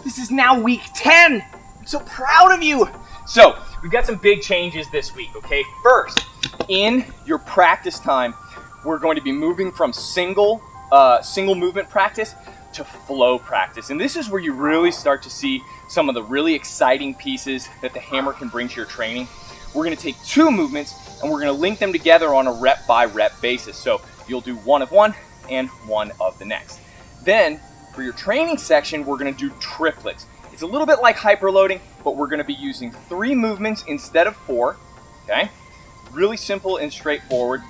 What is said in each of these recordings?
This is now week 10. I'm so proud of you. So we've got some big changes this week, okay? First, in your practice time, we're going to be moving from single movement practice to flow practice. And this is where you really start to see some of the really exciting pieces that the hammer can bring to your training. We're going to take two movements and we're going to link them together on a rep by rep basis. So you'll do one of one and one of the next. Then for your training section, we're going to do triplets. It's a little bit like hyperloading, but we're going to be using 3 movements instead of 4, okay? Really simple and straightforward.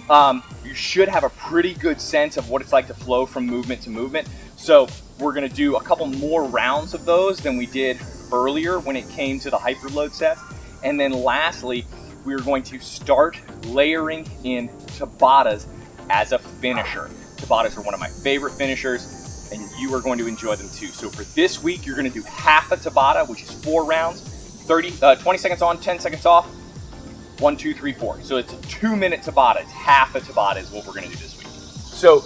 You should have a pretty good sense of what it's like to flow from movement to movement. So we're going to do a couple more rounds of those than we did earlier when it came to the hyperload sets. And then lastly, we're going to start layering in Tabatas as a finisher. Tabatas are one of my favorite finishers, and you are going to enjoy them too. So for this week, you're going to do half a Tabata, which is 4 rounds, 20 seconds on, 10 seconds off, 1, 2, 3, 4. So it's a 2-minute Tabata. It's half a Tabata is what we're going to do this week. So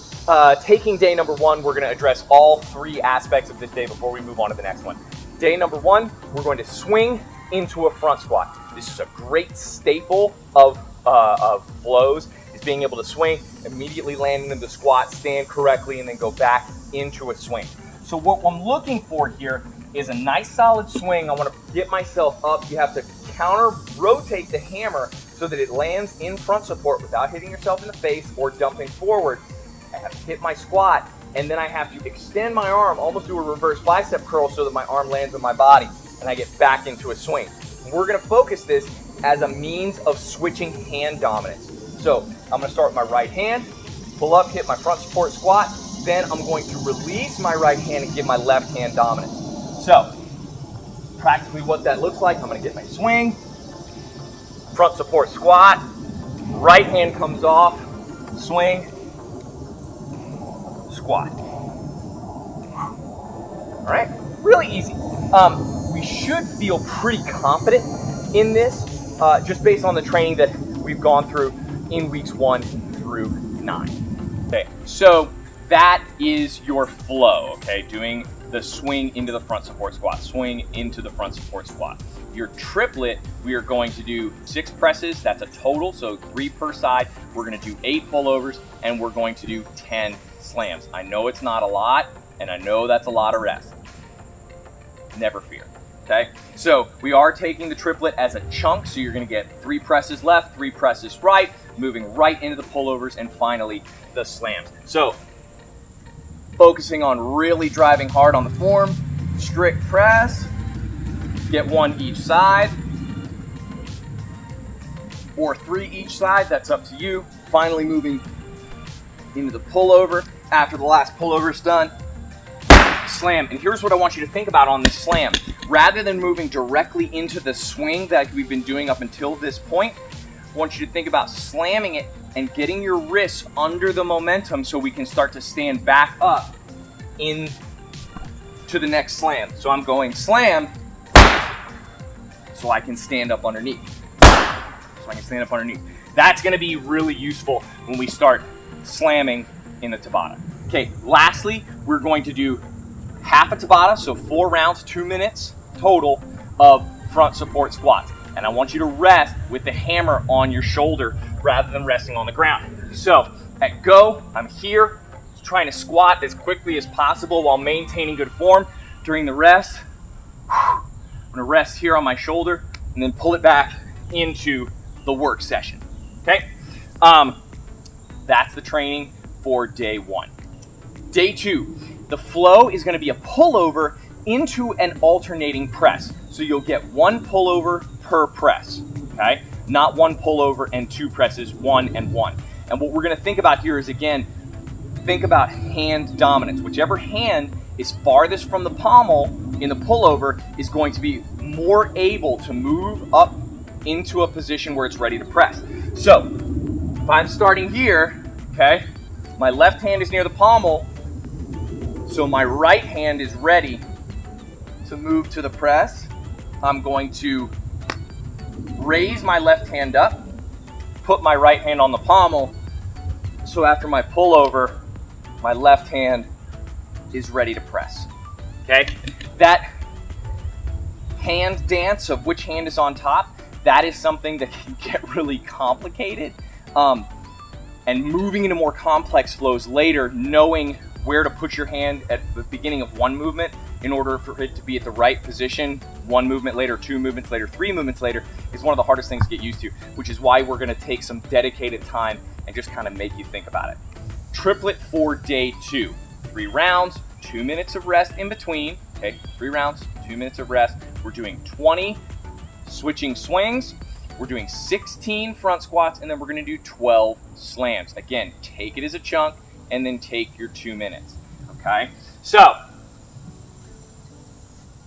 taking day number 1, we're going to address all 3 aspects of this day before we move on to the next one. Day number 1, we're going to swing into a front squat. This is a great staple of flows, is being able to swing, immediately landing in the squat, stand correctly, and then go back into a swing. So what I'm looking for here is a nice solid swing. I want to get myself up. You have to counter rotate the hammer so that it lands in front support without hitting yourself in the face or dumping forward. I have to hit my squat, and then I have to extend my arm, almost do a reverse bicep curl so that my arm lands on my body, and I get back into a swing. We're going to focus this as a means of switching hand dominance. So I'm going to start with my right hand, pull up, hit my front support squat, then I'm going to release my right hand and give my left hand dominance. So practically what that looks like, I'm going to get my swing, front support squat, right hand comes off, swing, squat. All right, really easy. We should feel pretty confident in this just based on the training that we've gone through in weeks 1 through 9. Okay, so that is your flow, okay? Doing the swing into the front support squat, swing into the front support squat. Your triplet, we are going to do 6 presses, that's a total, so 3 per side. We're gonna do 8 pullovers, and we're going to do 10 slams. I know it's not a lot, and I know that's a lot of rest. Never fear, okay? So we are taking the triplet as a chunk, so you're gonna get 3 presses left, 3 presses right, moving right into the pullovers, and finally the slams. So focusing on really driving hard on the form, strict press, get 1 each side, or 3 each side, that's up to you. Finally moving into the pullover. After the last pullover is done, slam. And here's what I want you to think about on this slam. Rather than moving directly into the swing that we've been doing up until this point, I want you to think about slamming it and getting your wrists under the momentum so we can start to stand back up in to the next slam. So I'm going slam so I can stand up underneath. That's going to be really useful when we start slamming in the Tabata. Okay, lastly, we're going to do half a Tabata, so 4 rounds, 2 minutes total of front support squats. And I want you to rest with the hammer on your shoulder rather than resting on the ground. So at go, I'm here trying to squat as quickly as possible while maintaining good form. During the rest, I'm gonna rest here on my shoulder and then pull it back into the work session, okay? That's the training for day 1. Day 2, the flow is gonna be a pullover into an alternating press. So you'll get 1 pullover per press, okay? Not 1 pullover and 2 presses, 1 and 1. And what we're gonna think about here is, again, think about hand dominance. Whichever hand is farthest from the pommel in the pullover is going to be more able to move up into a position where it's ready to press. So if I'm starting here, okay, my left hand is near the pommel, so my right hand is ready to move to the press. I'm going to raise my left hand up, put my right hand on the pommel, so after my pullover, my left hand is ready to press, okay? that hand dance of which hand is on top, that is something that can get really complicated. And moving into more complex flows later, knowing where to put your hand at the beginning of one movement in order for it to be at the right position, one movement later, two movements later, three movements later, is one of the hardest things to get used to, which is why we're gonna take some dedicated time and just kind of make you think about it. Triplet for day 2. 3 rounds, 2 minutes of rest in between. Okay, 3 rounds, 2 minutes of rest. We're doing 20 switching swings. We're doing 16 front squats, and then we're gonna do 12 slams. Again, take it as a chunk, and then take your 2 minutes, okay? So,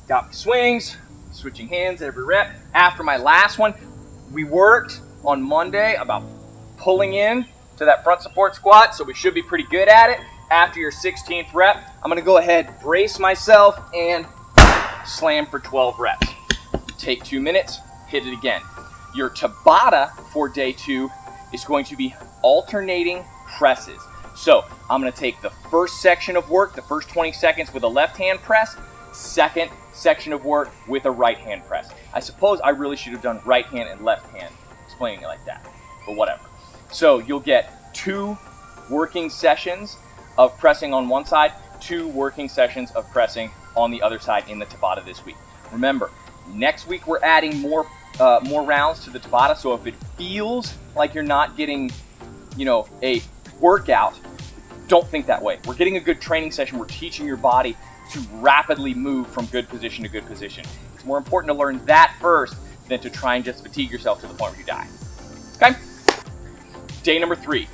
got my swings, switching hands every rep. After my last one, we worked on Monday about pulling in to that front support squat, so we should be pretty good at it. After your 16th rep, I'm gonna go ahead, brace myself, and slam for 12 reps. Take 2 minutes, hit it again. Your Tabata for day 2 is going to be alternating presses. So I'm gonna take the first section of work, the first 20 seconds with a left hand press, second section of work with a right hand press. I suppose I really should have done right hand and left hand, explaining it like that, but whatever. So you'll get 2 working sessions of pressing on one side, 2 working sessions of pressing on the other side in the Tabata this week. Remember, next week we're adding more rounds to the Tabata, so if it feels like you're not getting, a workout, don't think that way. We're getting a good training session. We're teaching your body to rapidly move from good position to good position. It's more important to learn that first than to try and just fatigue yourself to the point where you die. Okay? Day number 3.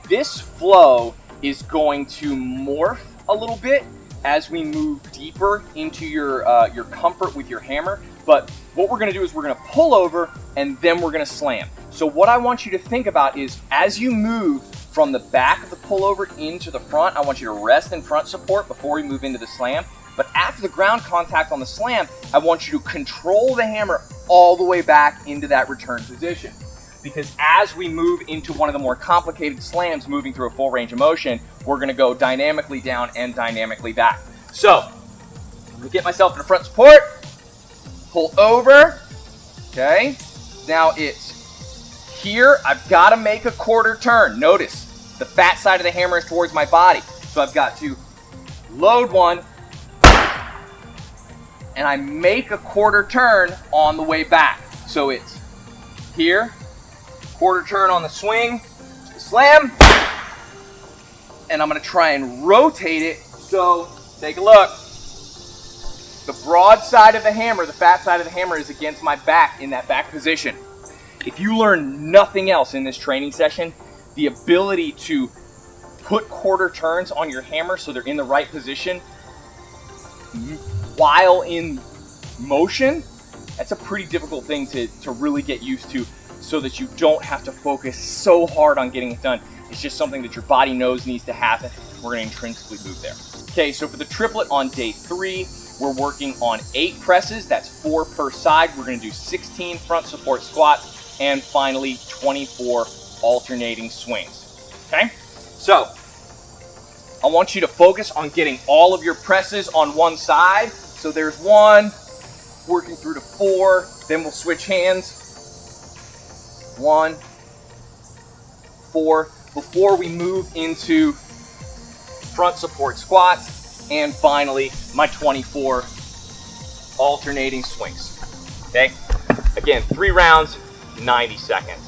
This flow is going to morph a little bit as we move deeper into your comfort with your hammer. But what we're gonna do is we're gonna pull over and then we're gonna slam. So what I want you to think about is as you move from the back of the pullover into the front, I want you to rest in front support before we move into the slam. But after the ground contact on the slam, I want you to control the hammer all the way back into that return position. Because as we move into one of the more complicated slams, moving through a full range of motion, we're gonna go dynamically down and dynamically back. So, I'm gonna get myself in the front support, pull over, okay? Now it's here, I've gotta make a quarter turn. Notice, the fat side of the hammer is towards my body. So I've got to load one, and I make a quarter turn on the way back. So it's here, quarter turn on the swing, the slam, and I'm gonna try and rotate it. So take a look. The broad side of the hammer, the fat side of the hammer is against my back in that back position. If you learn nothing else in this training session, the ability to put quarter turns on your hammer so they're in the right position while in motion, that's a pretty difficult thing to really get used to so that you don't have to focus so hard on getting it done. It's just something that your body knows needs to happen. We're gonna intrinsically move there. Okay, so for the triplet on day 3, we're working on 8 presses. That's 4 per side. We're gonna do 16 front support squats and finally 24 alternating swings, okay? So, I want you to focus on getting all of your presses on one side. So there's 1, working through to 4, then we'll switch hands. 1, 4, before we move into front support squats, and finally, my 24 alternating swings, okay? Again, 3 rounds, 90 seconds.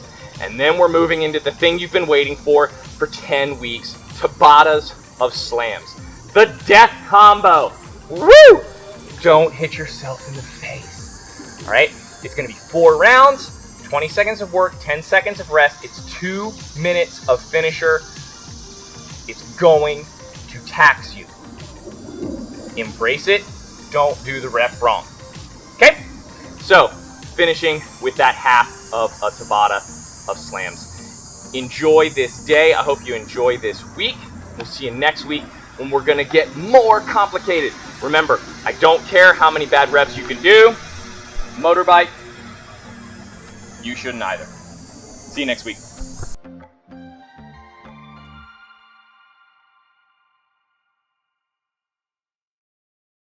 And then we're moving into the thing you've been waiting for 10 weeks, Tabatas of slams. The death combo. Woo! Don't hit yourself in the face. All right? It's gonna be 4 rounds, 20 seconds of work, 10 seconds of rest. It's 2 minutes of finisher. It's going to tax you. Embrace it. Don't do the rep wrong. Okay? So, finishing with that half of a Tabata of slams. Enjoy this day. I hope you enjoy this week. We'll see you next week when we're gonna get more complicated. Remember, I don't care how many bad reps you can do. Motorbike, you shouldn't either. See you next week.